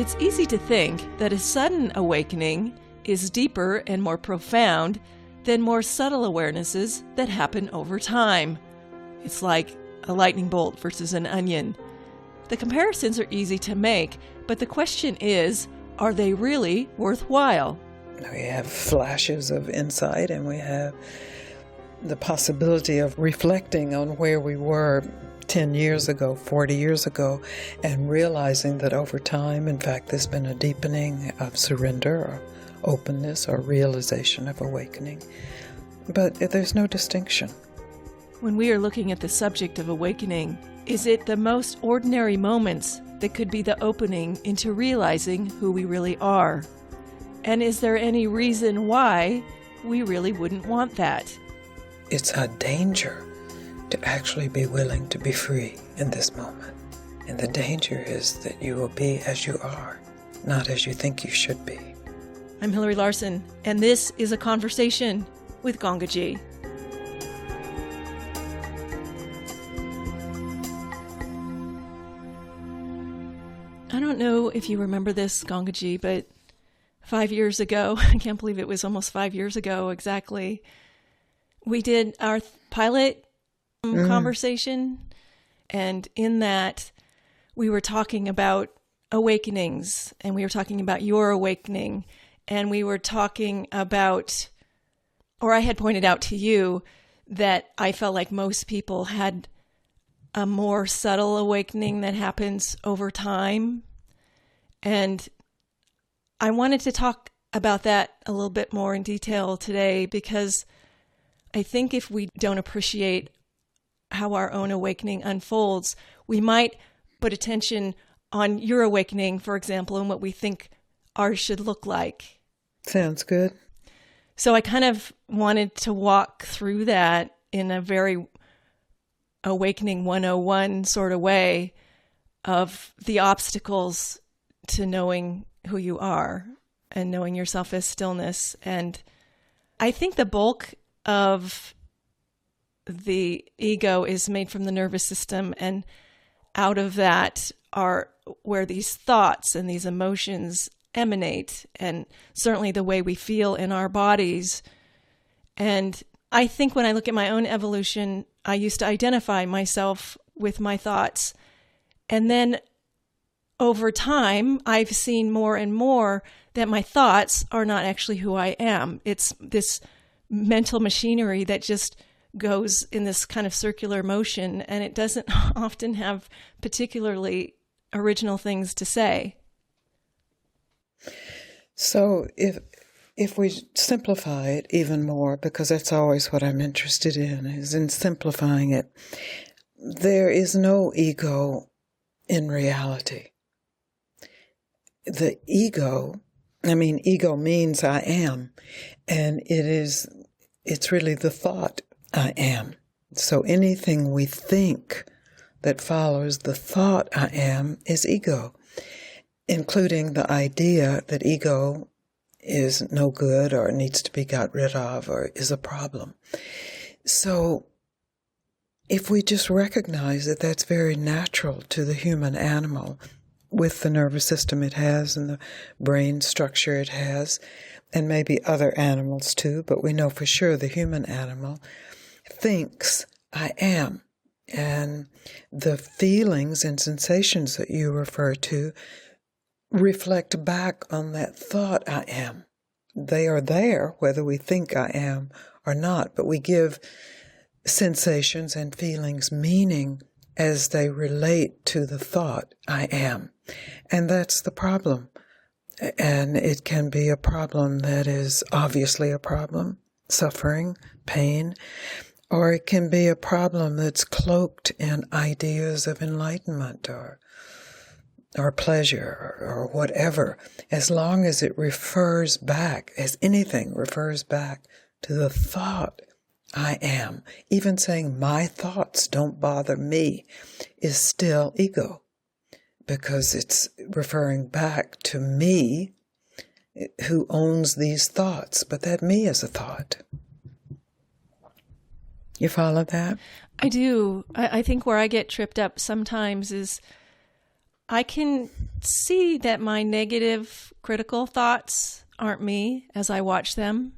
It's easy to think that a sudden awakening is deeper and more profound than more subtle awarenesses that happen over time. It's like a lightning bolt versus an onion. The comparisons are easy to make, but the question is, are they really worthwhile? We have flashes of insight, and we have the possibility of reflecting on where we were 10 years ago, 40 years ago, and realizing that over time, in fact, there's been a deepening of surrender or openness or realization of awakening. But there's no distinction. When we are looking at the subject of awakening, is it the most ordinary moments that could be the opening into realizing who we really are? And is there any reason why we really wouldn't want that? It's a danger to actually be willing to be free in this moment. And the danger is that you will be as you are, not as you think you should be. I'm Hillary Larson, and this is A Conversation with Gangaji. I don't know if you remember this, Gangaji, but 5 years ago, I can't believe it was almost 5 years ago exactly, we did our pilot conversation, and in that we were talking about awakenings, and we were talking about your awakening, and we were talking about, or I had pointed out to you that I felt like most people had a more subtle awakening that happens over time. And I wanted to talk about that a little bit more in detail today, because I think if we don't appreciate how our own awakening unfolds, we might put attention on your awakening, for example, and what we think ours should look like. Sounds good. So I kind of wanted to walk through that in a very Awakening 101 sort of way of the obstacles to knowing who you are and knowing yourself as stillness. And I think the bulk of the ego is made from the nervous system, and out of that are where these thoughts and these emotions emanate, and certainly the way we feel in our bodies. And I think when I look at my own evolution, I used to identify myself with my thoughts. And then over time, I've seen more and more that my thoughts are not actually who I am. It's this mental machinery that just goes in this kind of circular motion, and it doesn't often have particularly original things to say. So if we simplify it even more, because that's always what I'm interested in, is in simplifying it, there is no ego in reality. The ego means I am, and it's really the thought I am. So anything we think that follows the thought I am is ego, including the idea that ego is no good or needs to be got rid of or is a problem. So if we just recognize that that's very natural to the human animal, with the nervous system it has and the brain structure it has, and maybe other animals too, but we know for sure the human animal thinks I am. And the feelings and sensations that you refer to reflect back on that thought I am. They are there whether we think I am or not, but we give sensations and feelings meaning as they relate to the thought I am. And that's the problem. And it can be a problem that is obviously a problem, suffering, pain, or it can be a problem that's cloaked in ideas of enlightenment or pleasure or whatever, as long as it refers back, as anything refers back to the thought I am. Even saying my thoughts don't bother me is still ego, because it's referring back to me who owns these thoughts, but that me is a thought. You follow that? I do. I think where I get tripped up sometimes is I can see that my negative critical thoughts aren't me as I watch them.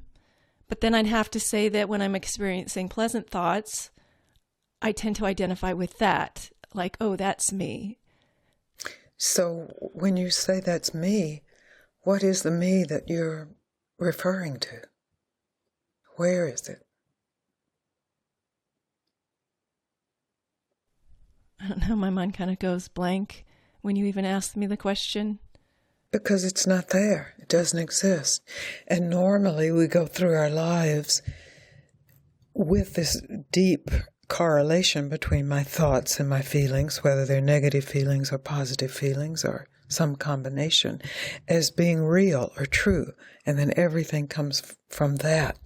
But then I'd have to say that when I'm experiencing pleasant thoughts, I tend to identify with that. Like, oh, that's me. So when you say that's me, what is the me that you're referring to? Where is it? I don't know, my mind kind of goes blank when you even ask me the question. Because it's not there. It doesn't exist. And normally we go through our lives with this deep correlation between my thoughts and my feelings, whether they're negative feelings or positive feelings or some combination, as being real or true. And then everything comes from that.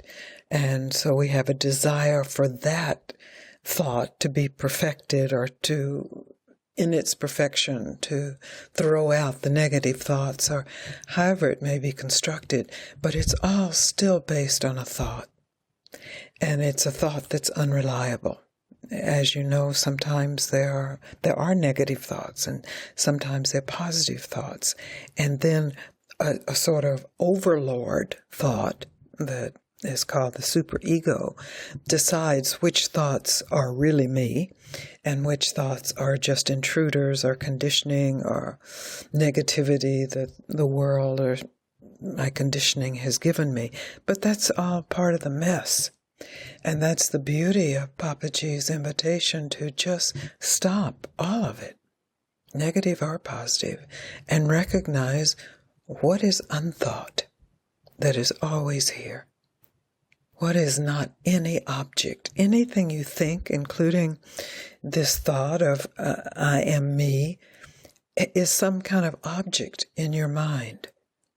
And so we have a desire for that thought to be perfected or to, in its perfection, to throw out the negative thoughts or however it may be constructed. But it's all still based on a thought. And it's a thought that's unreliable. As you know, sometimes there are negative thoughts and sometimes they're positive thoughts. And then a sort of overlord thought that is called the superego decides which thoughts are really me and which thoughts are just intruders or conditioning or negativity that the world or my conditioning has given me. But that's all part of the mess. And that's the beauty of Papaji's invitation to just stop all of it, negative or positive, and recognize what is unthought that is always here. What is not any object, anything you think, including this thought of I am me, is some kind of object in your mind,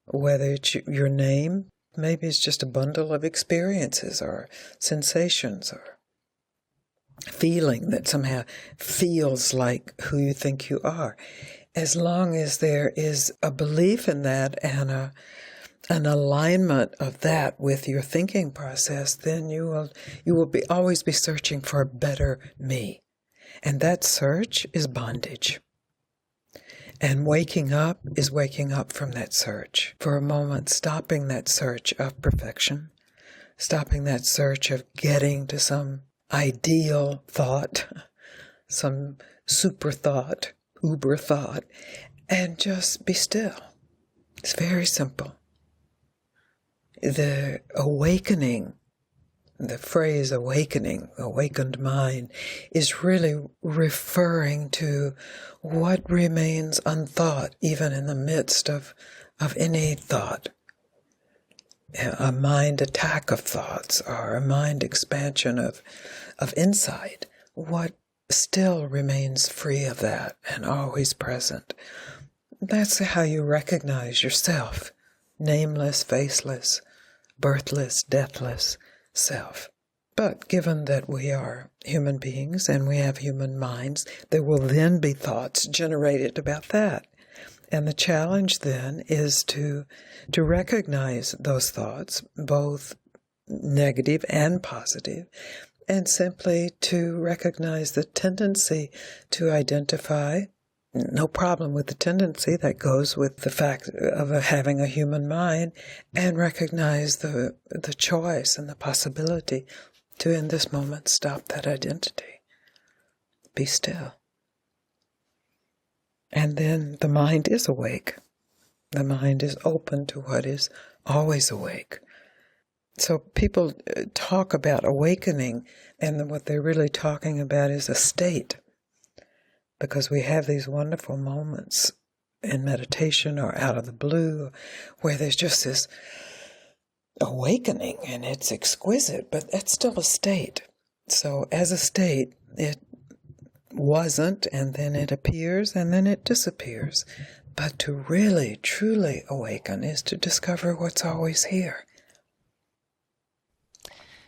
whether it's your name, maybe it's just a bundle of experiences or sensations or feeling that somehow feels like who you think you are. As long as there is a belief in that and an alignment of that with your thinking process, then you will always be searching for a better me. And that search is bondage. And waking up is waking up from that search. For a moment, stopping that search of perfection, stopping that search of getting to some ideal thought, some super thought, uber thought, and just be still. It's very simple. The awakening, the phrase awakening, awakened mind, is really referring to what remains unthought, even in the midst of any thought. A mind attack of thoughts or a mind expansion of insight. What still remains free of that and always present. That's how you recognize yourself. Nameless, faceless, birthless, deathless self. But given that we are human beings and we have human minds, there will then be thoughts generated about that. And the challenge then is to recognize those thoughts, both negative and positive, and simply to recognize the tendency to identify. No problem with the tendency that goes with the fact of having a human mind, and recognize the choice and the possibility to, in this moment, stop that identity. Be still. And then the mind is awake. The mind is open to what is always awake. So people talk about awakening, and what they're really talking about is a state. Because we have these wonderful moments in meditation or out of the blue where there's just this awakening and it's exquisite, but that's still a state. So as a state, it wasn't, and then it appears, and then it disappears. But to really, truly awaken is to discover what's always here.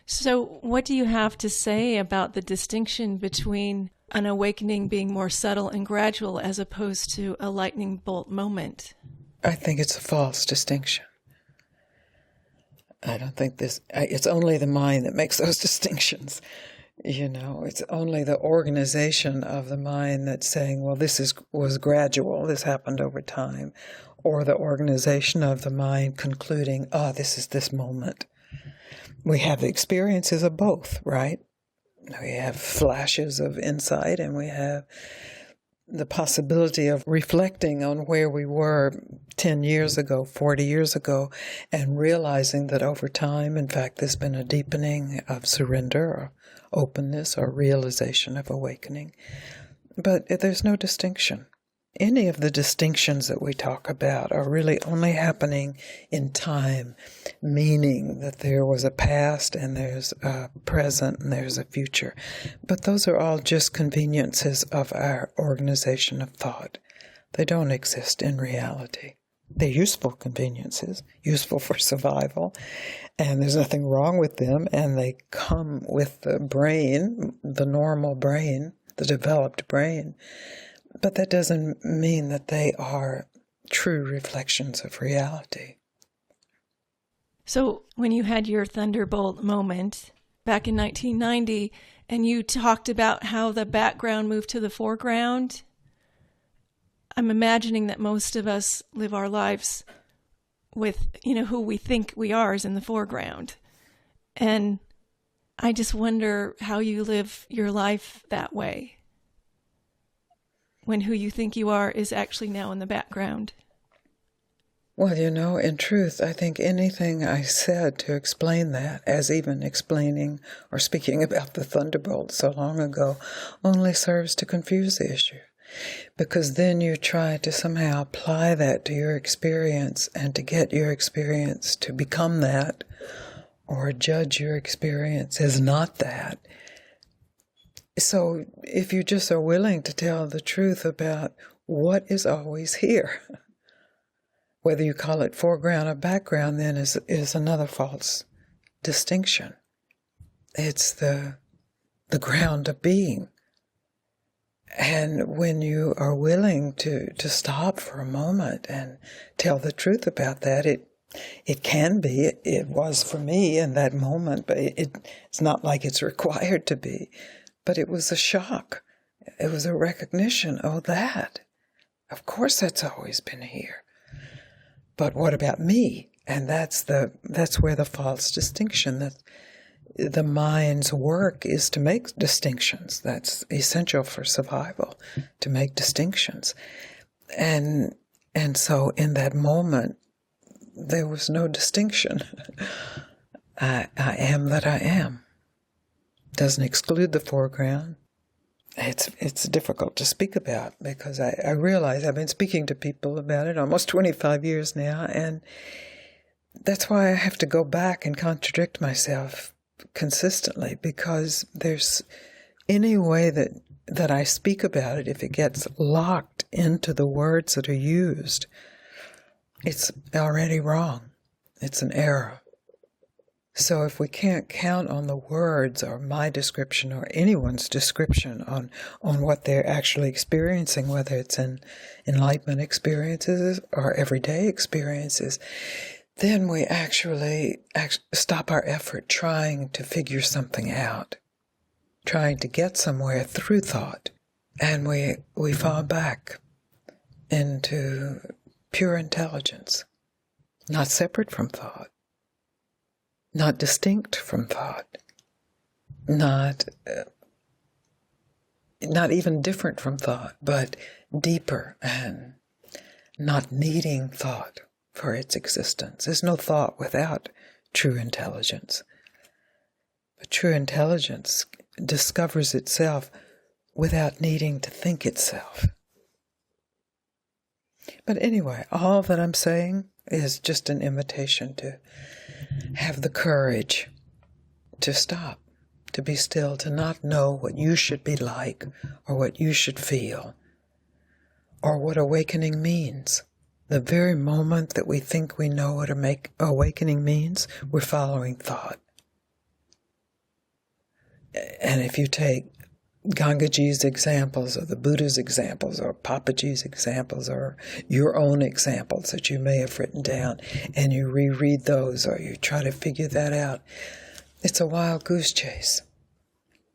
So what do you have to say about the distinction between an awakening being more subtle and gradual as opposed to a lightning bolt moment? I think it's a false distinction. I don't think it's only the mind that makes those distinctions. It's only the organization of the mind that's saying, well, was gradual, this happened over time, or the organization of the mind concluding, this is this moment. We have the experiences of both, right? We have flashes of insight, and we have the possibility of reflecting on where we were 10 years ago, 40 years ago, and realizing that over time, in fact, there's been a deepening of surrender or openness or realization of awakening. But there's no distinction. Any of the distinctions that we talk about are really only happening in time, meaning that there was a past and there's a present and there's a future. But those are all just conveniences of our organization of thought. They don't exist in reality. They're useful conveniences, useful for survival, and there's nothing wrong with them, and they come with the brain, the normal brain, the developed brain. But that doesn't mean that they are true reflections of reality. So when you had your thunderbolt moment back in 1990, and you talked about how the background moved to the foreground, I'm imagining that most of us live our lives with, who we think we are is in the foreground. And I just wonder how you live your life that way, when who you think you are is actually now in the background. Well, in truth, I think anything I said to explain that, as even explaining or speaking about the thunderbolt so long ago, only serves to confuse the issue. Because then you try to somehow apply that to your experience and to get your experience to become that, or judge your experience as not that. So if you just are willing to tell the truth about what is always here, whether you call it foreground or background, then is another false distinction. It's the ground of being. And when you are willing to stop for a moment and tell the truth about that, it can be, it was for me in that moment, but it's not like it's required to be. But it was a shock. It was a recognition, that. Of course that's always been here. But what about me? And that's where the false distinction, that the mind's work is to make distinctions. That's essential for survival, to make distinctions. And so in that moment, there was no distinction. I am that I am. Doesn't exclude the foreground. It's difficult to speak about because I realize I've been speaking to people about it almost 25 years now, and that's why I have to go back and contradict myself consistently, because there's any way that I speak about it, if it gets locked into the words that are used, it's already wrong. It's an error. So if we can't count on the words or my description or anyone's description on what they're actually experiencing, whether it's in enlightenment experiences or everyday experiences, then we actually stop our effort trying to figure something out, trying to get somewhere through thought, and we fall back into pure intelligence, not separate from thought, not distinct from thought, not even different from thought, but deeper and not needing thought for its existence. There's no thought without true intelligence. But true intelligence discovers itself without needing to think itself. But anyway, all that I'm saying is just an invitation to have the courage to stop, to be still, to not know what you should be like or what you should feel or what awakening means. The very moment that we think we know what awakening means, we're following thought. And if you take Gangaji's examples or the Buddha's examples or Papaji's examples or your own examples that you may have written down and you reread those or you try to figure that out, it's a wild goose chase.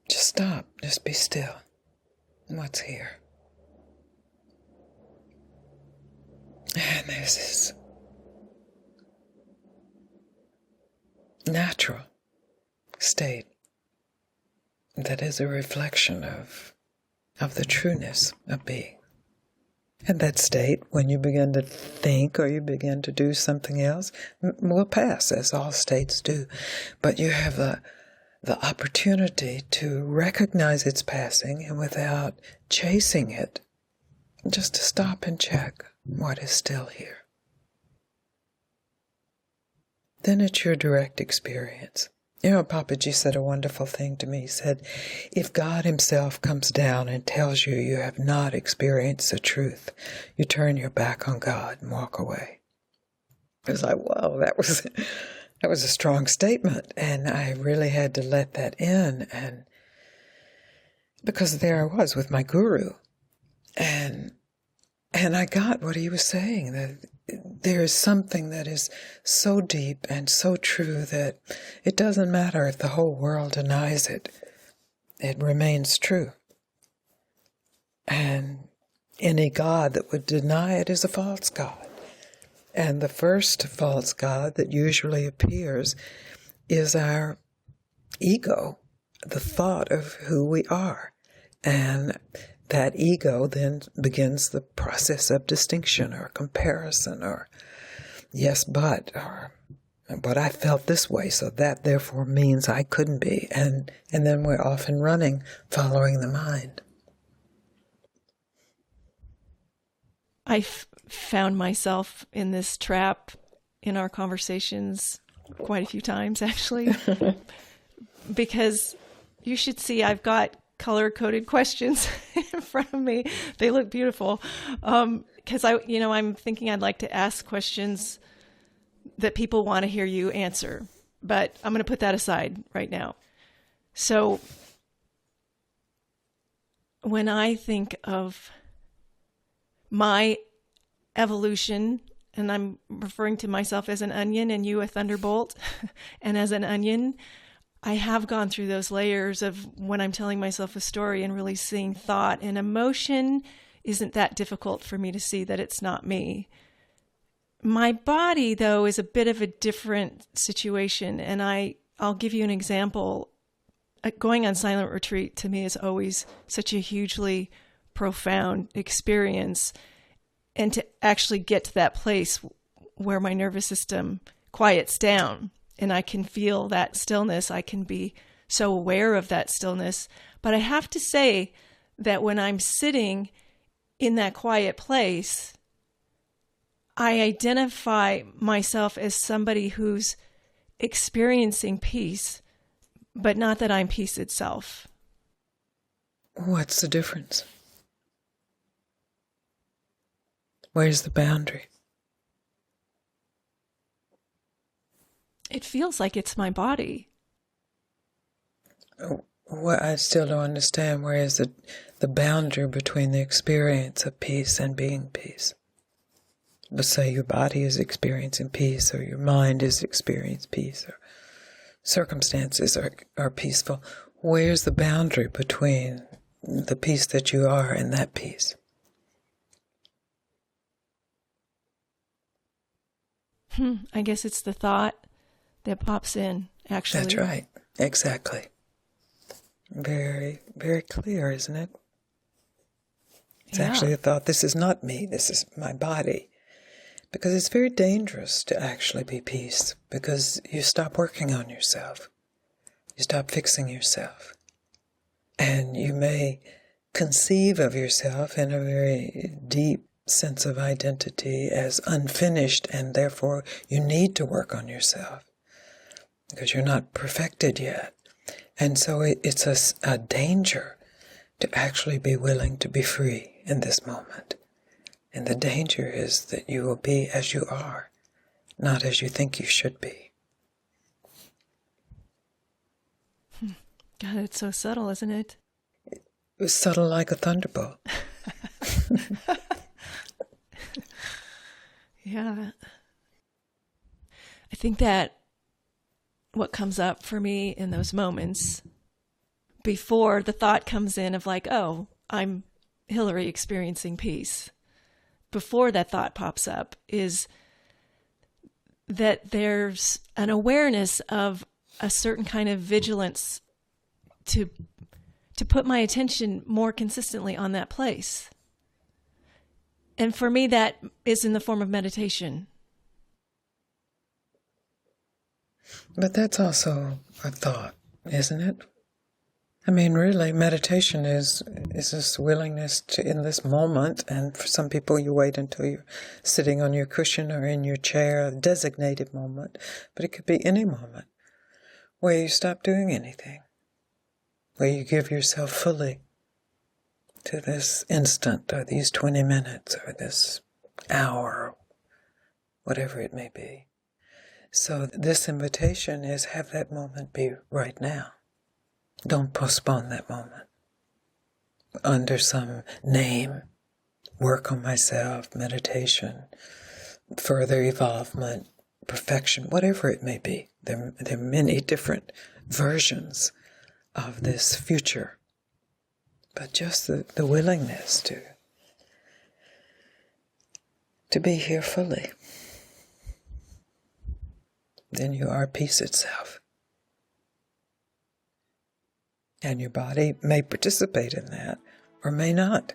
Just stop. Just be still. What's here? And there's this natural state that is a reflection of the trueness of being. And that state, when you begin to think or you begin to do something else, will pass, as all states do. But you have the opportunity to recognize its passing, and without chasing it, just to stop and check what is still here. Then it's your direct experience. You know, Papaji said a wonderful thing to me. He said, if God himself comes down and tells you you have not experienced the truth, you turn your back on God and walk away. I was like, whoa, that was a strong statement. And I really had to let that in. And because there I was with my guru. And I got what he was saying, that there is something that is so deep and so true that it doesn't matter if the whole world denies it. It remains true. And any God that would deny it is a false God. And the first false God that usually appears is our ego, the thought of who we are. And that ego then begins the process of distinction or comparison or yes, but I felt this way, so that therefore means I couldn't be. And then we're off and running, following the mind. I found myself in this trap in our conversations quite a few times, actually, because you should see I've got color-coded questions in front of me. They look beautiful. Because I'm thinking I'd like to ask questions that people want to hear you answer, but I'm going to put that aside right now. So when I think of my evolution, and I'm referring to myself as an onion and you a thunderbolt, and as an onion, I have gone through those layers of when I'm telling myself a story and really seeing thought and emotion isn't that difficult for me to see that it's not me. My body, though, is a bit of a different situation. And I'll give you an example. Going on silent retreat to me is always such a hugely profound experience. And to actually get to that place where my nervous system quiets down and I can feel that stillness, I can be so aware of that stillness. But I have to say that when I'm sitting in that quiet place, I identify myself as somebody who's experiencing peace, but not that I'm peace itself. What's the difference? Where's the boundary? It feels like it's my body. Well, I still don't understand. Where is the boundary between the experience of peace and being peace? But say your body is experiencing peace, or your mind is experiencing peace, or circumstances are peaceful. Where's the boundary between the peace that you are and that peace? I guess it's the thought that pops in, actually. That's right. Exactly. Very, very clear, isn't it? It's actually a thought, this is not me, this is my body. Because it's very dangerous to actually be peace, because you stop working on yourself. You stop fixing yourself. And you may conceive of yourself in a very deep sense of identity as unfinished, and therefore you need to work on yourself because you're not perfected yet. And so it's a danger to actually be willing to be free in this moment. And the danger is that you will be as you are, not as you think you should be. God, it's so subtle, isn't it? It was subtle like a thunderbolt. Yeah. I think that what comes up for me in those moments before the thought comes in of like, oh, I'm Hillary experiencing peace. Before that thought pops up is that there's an awareness of a certain kind of vigilance to put my attention more consistently on that place. And for me, that is in the form of meditation. But that's also a thought, isn't it? I mean, really, meditation is this willingness to, in this moment, and for some people you wait until you're sitting on your cushion or in your chair, a designated moment, but it could be any moment where you stop doing anything, where you give yourself fully to this instant or these 20 minutes or this hour, whatever it may be. So this invitation is have that moment be right now. Don't postpone that moment. Under some name, work on myself, meditation, further evolvement, perfection, whatever it may be. There are many different versions of this future. But just the willingness to be here fully. Then you are peace itself. And your body may participate in that or may not.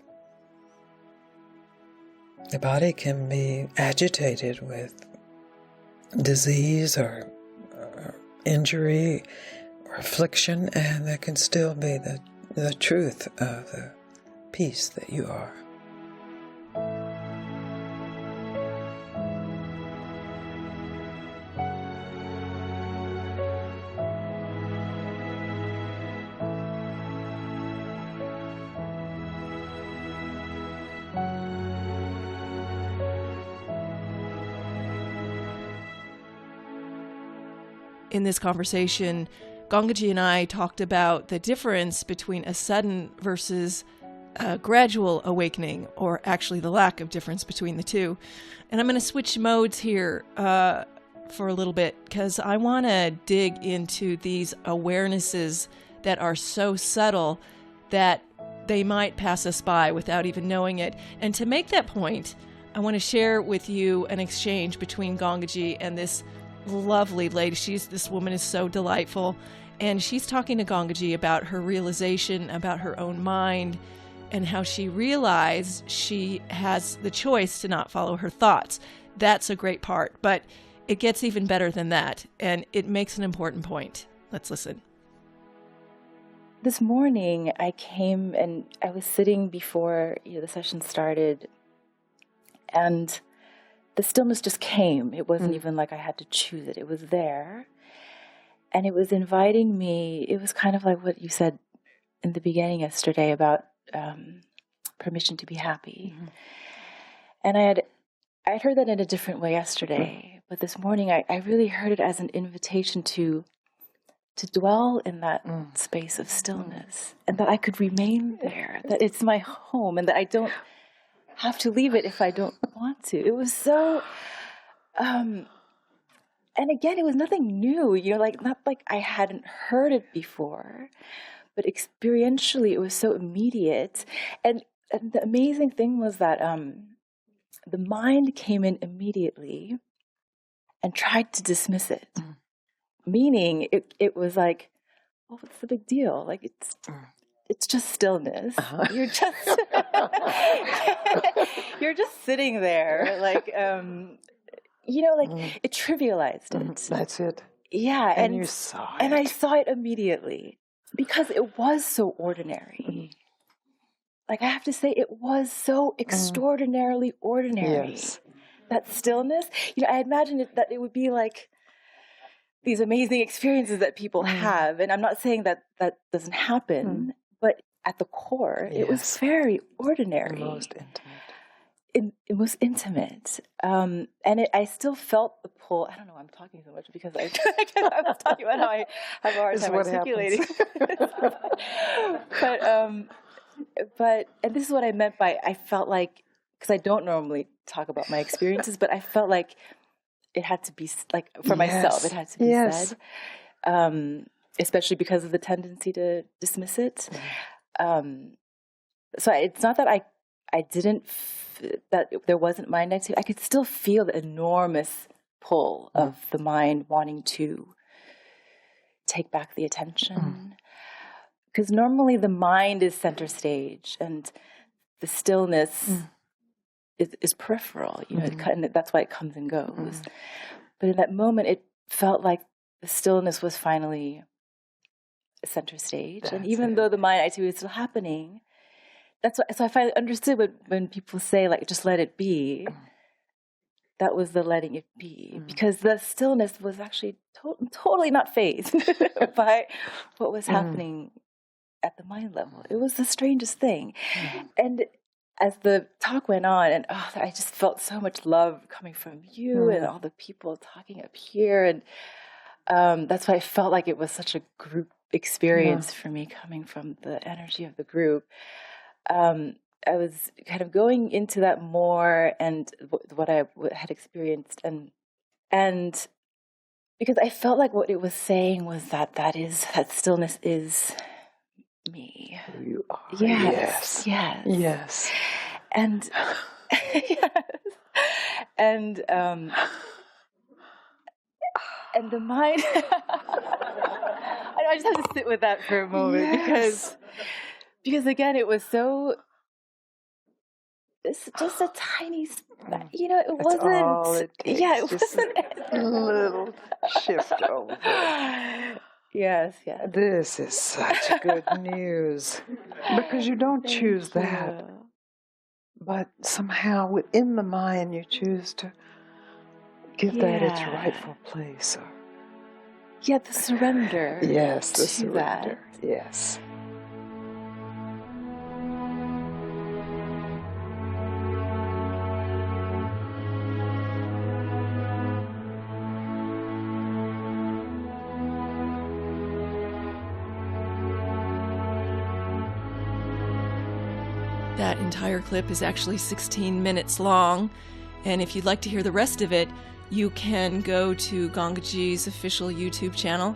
The body can be agitated with disease or injury or affliction, and there can still be the truth of the peace that you are. In this conversation, Gangaji and I talked about the difference between a sudden versus a gradual awakening, or actually the lack of difference between the two. And I'm going to switch modes here for a little bit because I want to dig into these awarenesses that are so subtle that they might pass us by without even knowing it. And to make that point, I want to share with you an exchange between Gangaji and this lovely lady. This woman is so delightful. And she's talking to Gangaji about her realization about her own mind and how she realized she has the choice to not follow her thoughts. That's a great part, but it gets even better than that. And it makes an important point. Let's listen. This morning I came and I was sitting before the session started, and the stillness just came. It wasn't even like I had to choose it. It was there. And it was inviting me. It was kind of like what you said in the beginning yesterday about permission to be happy. Mm-hmm. And I'd heard that in a different way yesterday. But this morning I really heard it as an invitation to dwell in that space of stillness. And that I could remain there. That it's my home. And that I don't have to leave it if I don't want to. It was so, and again, it was nothing new, not like I hadn't heard it before, but experientially it was so immediate. And the amazing thing was that the mind came in immediately and tried to dismiss it, meaning it was like, well, what's the big deal? Like it's just stillness. Uh-huh. You're just you're just sitting there, like it trivialized it. That's it. Yeah, and you saw it, and I saw it immediately because it was so ordinary. Like I have to say, it was so extraordinarily ordinary. Yes. That stillness. I imagined that it would be like these amazing experiences that people have, and I'm not saying that doesn't happen. But at the core, it was very ordinary. The most intimate. It was intimate. And I still felt the pull. I don't know, I'm talking so much because I was talking about how I have a hard time articulating. But and this is what I meant by I felt like, because I don't normally talk about my experiences, but I felt like it had to be, like for myself, it had to be said. especially because of the tendency to dismiss it. So it's not that I didn't, that there wasn't mind activity. I could still feel the enormous pull of the mind wanting to take back the attention. Because normally the mind is center stage and the stillness is peripheral, you know, and that's why it comes and goes. But in that moment, it felt like the stillness was finally center stage. And even though the mind activity was still happening, that's why, so I finally understood when people say, like, just let it be. That was the letting it be, because the stillness was actually totally not fazed by what was happening at the mind level. It was the strangest thing. And as the talk went on, and I just felt so much love coming from you and all the people talking up here. And that's why I felt like it was such a group experience for me, coming from the energy of the group. I was kind of going into that more, and what I had experienced, and because I felt like what it was saying was that stillness is me. Who you are. Yes. And and the mind. I just have to sit with that for a moment, because again, it was so. It's just a tiny, you know, it wasn't. All it takes. It just wasn't a little shift over. Yes. This is such good news, because you don't choose that, but somehow within the mind you choose to give that its rightful place. The surrender. Yes, the to surrender. That. Yes. That entire clip is actually 16 minutes long, and if you'd like to hear the rest of it, you can go to Gangaji's official YouTube channel.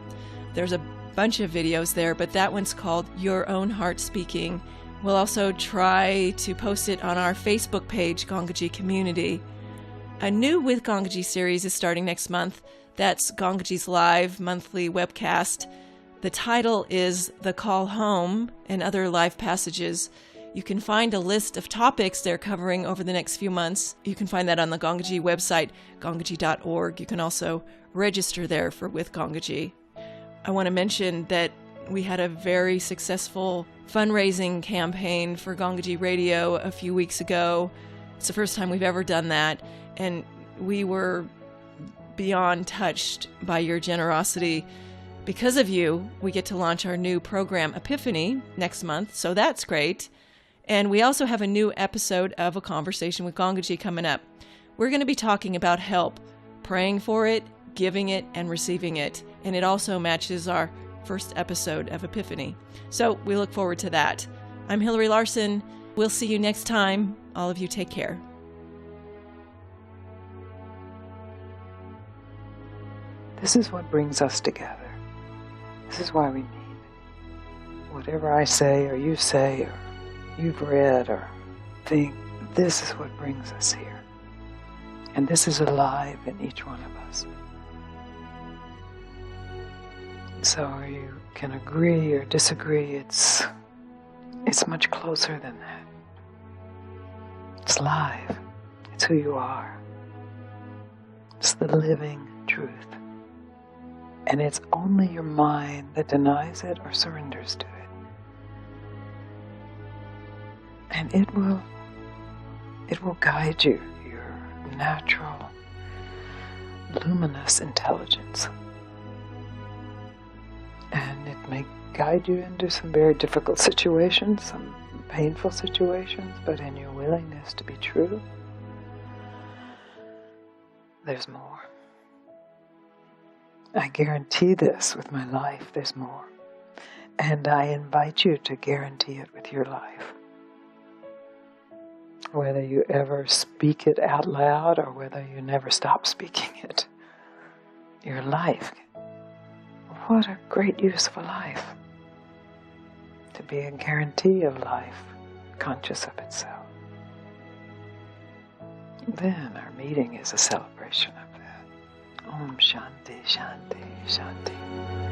There's a bunch of videos there, but that one's called Your Own Heart Speaking. We'll also try to post it on our Facebook page, Gangaji Community. A new With Gangaji series is starting next month. That's Gangaji's live monthly webcast. The title is The Call Home and Other Live Passages. You can find a list of topics they're covering over the next few months. You can find that on the Gangaji website, gangaji.org. You can also register there for With Gangaji. I want to mention that we had a very successful fundraising campaign for Gangaji Radio a few weeks ago. It's the first time we've ever done that, and we were beyond touched by your generosity. Because of you, we get to launch our new program, Epiphany, next month, so that's great. And we also have a new episode of A Conversation with Gangaji coming up. We're going to be talking about help, praying for it, giving it, and receiving it. And it also matches our first episode of Epiphany. So we look forward to that. I'm Hillary Larson. We'll see you next time. All of you take care. This is what brings us together. This is why we meet. Whatever I say, or you say, or you've read or think, this is what brings us here. And this is alive in each one of us. So you can agree or disagree, it's much closer than that. It's live. It's who you are. It's the living truth. And it's only your mind that denies it or surrenders to it. And it will guide you, your natural, luminous intelligence. And it may guide you into some very difficult situations, some painful situations, but in your willingness to be true, there's more. I guarantee this with my life, there's more. And I invite you to guarantee it with your life. Whether you ever speak it out loud or whether you never stop speaking it, your life What a great use of a life. To be a guarantee of life, conscious of itself. Then our meeting is a celebration of that. Om Shanti, Shanti, Shanti.